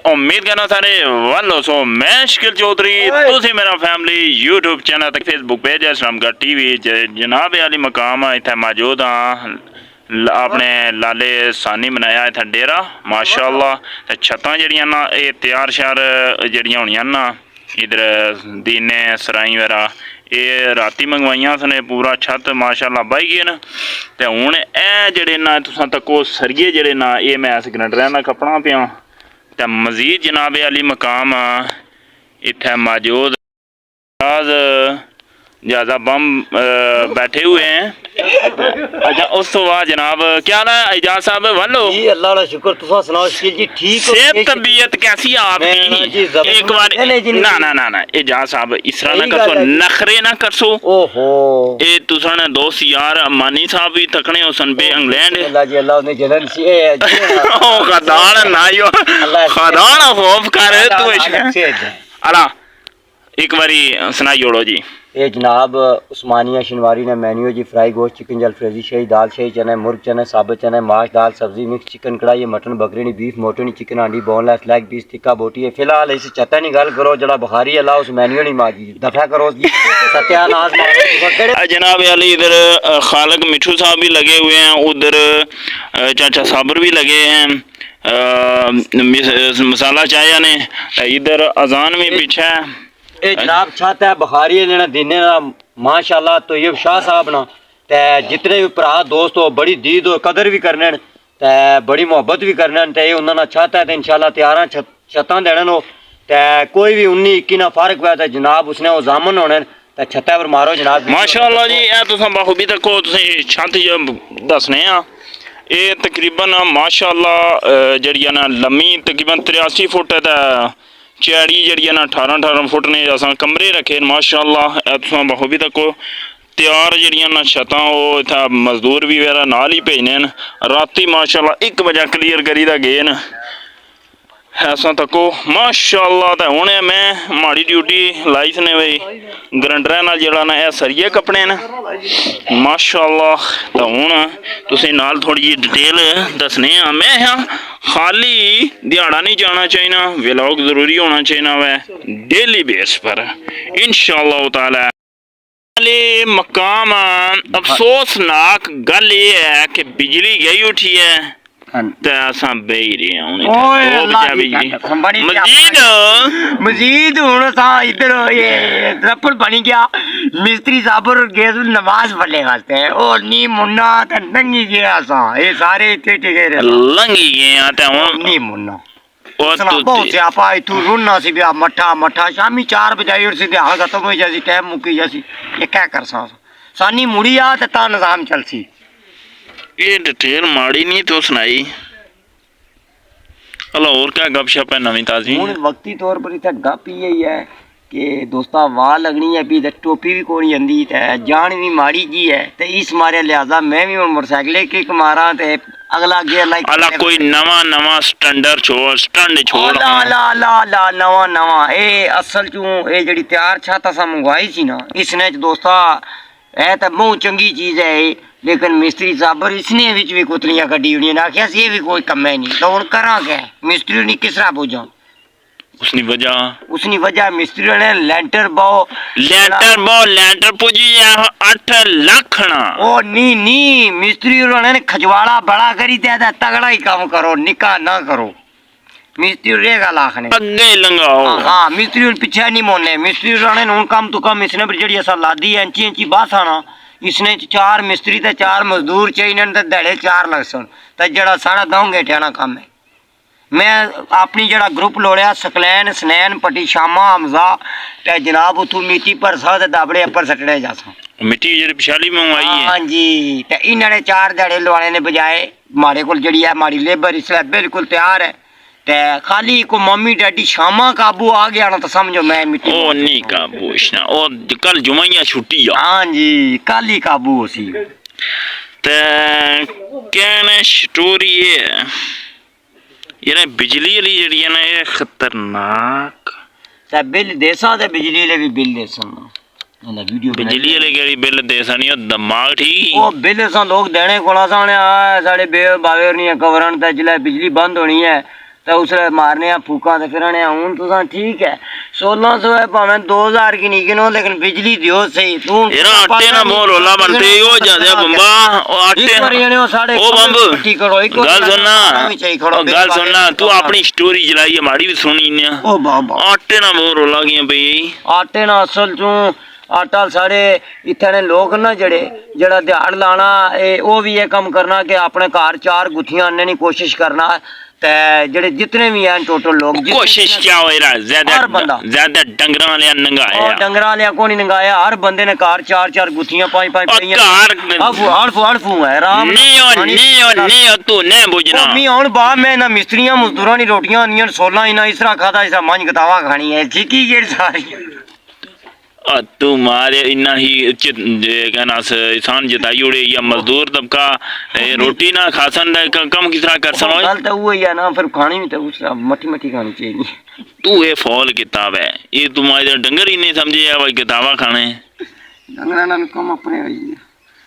उम्मीद करना सारे वालो सो मैं शकील चौधरी तुसी मेरा फैमिली यूट्यूब चैनल तक फेसबुक पेज है श्रमगढ़ टीवी जनाब अली मकाम इत्थे मौजूद हाँ अपने लाले सानी बनाया इत्थे डेरा माशाअल्लाह ते छत्तां जड़ियां ना ये तैयार श्यार जड़ियां होनियां ना इधर दीने सराई वगैरह ये राती मंगवाइयां सने पूरा छत माशाअल्लाह बाई गए न ते हुण ए जेड़े ना तुसां तको सरिये जेड़े ना ये मैं इस ग्रैंडर ना कपड़ा पिया ते मजीद जनाब अली मकाम इत्थे मौजूद ज़्यादा बम बैठे हुए हैं। अच्छा उस तो बाद जनाब क्या हाल है एजाज साहब वालो जी अल्लाह का शुक्र तुसा सुनाओ शकील जी ठीक हो सेहत तबीयत कैसी है आपकी एक बार ना ना ना ना एजाज साहब इस तरह ना करसो नखरे ना करसो ओहो ए तुसा ने दोस्त यार मानी साहब भी तकने हो सन पे इंग्लैंड अल्लाह जी अल्लाह ने जलन सी ओ खदान ना यो खदान खौफ कर तू अला एक बारी सुनाई जोड़ो जी ये जनाब उस्मानिया शिनवारी ने मेन्यू जी फ्राई गोश्त चिकन जलफ्रेजी शाही दाल शाही चने मुर्ग चने साबुत चने माश दाल सब्जी मिक्स चिकन कढ़ाई मटन बकरी बीफ मोटनी चिकन हांडी बोनलेस लेग पीस टिक्का बोटी है फिलहाल इस चत्ता नहीं गल करो जरा बुखारी अल्लाह उस मेन्यू नहीं माजी दफा करो सत्यानाश जनाब अली इधर खालक मिठू साहब भी लगे हुए हैं उधर चाचा साबर भी लगे हैं मसाला चाय ने इधर अजान में पीछे ये जनाब छत है बुखारी है दिने माशाअल्लाह तो ये शाह साहब ना ते जितने भी भरा दोस्त हो बड़ी दीद हो कदर भी करने ते बड़ी मोहब्बत भी करने ते ये उन्होंने छत है तो इंशाल्लाह तैयार छत्तां देने हो ते कोई भी 19-21 ना फर्क हुआ तो जनाब उसने वो जामन होने ते छत्ता पर मारो जनाब माशाअल्लाह जी ए तुसां बखूबी तको तुसीं छत दसने आ ये तकरीबन माशाअल्लाह जड़ियां ना लम्मी तकरीबन 83 फुट है चैड़ी जड़ी ना 18 फुट ने अस कमरे रखे माशाअल्लाह तुम बखूबी तको तैयार जड़ियां ना छत्तां वो इत्थे मजदूर भी वगैरह नाल ही भेजने राती माशाअल्लाह 1 बजे क्लीयर करी दा गए न ऐसा तको माशाअल्लाह तो हुणे मैं माड़ी ड्यूटी लाई सने भाई ग्रैंडर नाल जड़ा ना सरिये कपड़े न माशाअल्लाह तो हुण तुसीं नाल थोड़ी जी डिटेल दसने आ मैं हाँ खाली दिहाड़ा नहीं जाना चाहिए व्लॉग जरूरी होना चाहिए वै डेली बेस पर इंशाअल्लाह ताला मकाम अफसोसनाक गल ये है कि बिजली गई उठी है मजीद इधर रपड़ बनी गया मिस्त्री साबर गए नमाज पढ़ने वास्ते और नी मुन्ना ते नंगी गया सा ये सारे इतने टिके लंगी गए ते हुन नी मुन्ना बहुत स्यापा इतू रुना सी बिया मठा मठा शामी 4 बजे और सीधे हाल खत्म हो जासी टाइम मुक्की जासी ये क्या कर सा सानी मुड़ी आ ते ता निजाम चलसी ये डिटेल माड़ी नहीं तो सुनाई अल्लाह और क्या गपशप है नवी ताजी हुन वक्ती तौर पर इतना गप ही है कि दोस्ता वाह लगनी है भी टोपी भी कोनी आंदी ते जान भी माड़ी जी है ते इस मारे लिहाजा मैं भी मोटरसाइकिल किक मारा ते अगला गियर लाइक अल्लाह कोई नवा स्टैंडर्ड छोड़ स्टैंड छोड़ ला ला ला ला नवा ए असल चू ए जड़ी तैयार छत असा मंगवाई सी ना इसने दोस्ता ए तो बहुत चंगी चीज है लेकिन मिस्त्री साबर इसने भी कुतलियां कड्डी हुई आखिया ये भी कोई कम है नहीं तो हूँ करा क्या मिस्त्री ने किस तरह बोझा उसनी वजह मिस्त्री ने लेंटर पुजी 8 लाख ना ओ नी मिस्त्री ने खजवाड़ा बड़ा करी दिया तगड़ा ही काम करो निका ना करो मिस्त्री रेगा लाख ने अगे लंगाओ हाँ मिस्त्री पीछे नहीं मोने मिस्त्री ने हूँ कम तो कम इसने जी असा लादी है इंची बस आना इसने 4 मिस्त्री ते 4 मजदूर चाहिए ते दड़े 4 लग सन ते जड़ा सारा दौंगे ठेना काम है मैं अपनी जड़ा ग्रुप लोड़िया सकलैन सनैन पट्टी शामा हमजा ते जनाब उथू मिट्टी पर सा ते दाबड़े अपर सटड़े जा सा मिट्टी जेड़ी पिछाली में आई है हां जी ते इन्हां ने 4 दड़े लवाने ने बजाए मारे कोल जड़ी है माड़ी लेबर इसलिए बिल्कुल तैयार है ते खाली को मम्मी डैडी शामा काबू आ गया ना तो समझो मैं मिट्टी ओ नहीं काबू ना ओ कल जुमाइया छुट्टी है हां जी कल ही काबू होसी ते कहने स्टोरी है ये बिजली वाली जड़ी है ना ये खतरनाक ते बिल देसा ते बिजली ले भी बिल देसा ना वीडियो बिजली वाले केड़ी बिल देसा नहीं दिमाग ठीक ओ बिल सा लोग देने कोला साने आ साडे बे बावेर नहीं कवरन ते जिले बिजली बंद होनी है तो उसले मारने फूका तो फिर हूँ तुसा ठीक है 1600 है भावें 2000 की नहीं गिनो लेकिन बिजली दियो सही तू आटे ना बोल होला बनते हो जादे बंबा ओ आटे ओ बंब गल सुनना तू अपनी स्टोरी चलाई हमारी भी सुनी ने ओ बाबा आटे ना बोल होला गया भाई आटे ना असल चू आटा साढ़े इत्थे ने लोग ना जड़ा दिहाड़ लाना वो भी ये कम करना कि अपने घर 4 गुत्थियां आने की कोशिश करना ते जड़े जितने भी हैं टोटल लोग कोशिश क्या हो रहा ज्यादा डंगरा वाले नंगाया डंगरा वाले को नहीं नंगाया हर बंदे ने घर 4 गुत्थियां 5 है राम नहीं तू नहीं बुझना मी हुन बा मैं ना मिस्त्रियां मजदूरां दी रोटियां आंदियां 16 इना इसरा खाता इसा मंज गतावा खानी है ठीक ही सारी तू मारे इन्ना ही कहना इंसान जताई उड़े या मजदूर तबका रोटी ना खासन कम किस तरह कर सको गल तो वही है ना फिर खानी भी तो मठी खानी चाहिए तू ये फॉल किताब है ये तुम्हारे डंगर ही नहीं समझे या भाई किताबा खाने डंगरा ना कम अपने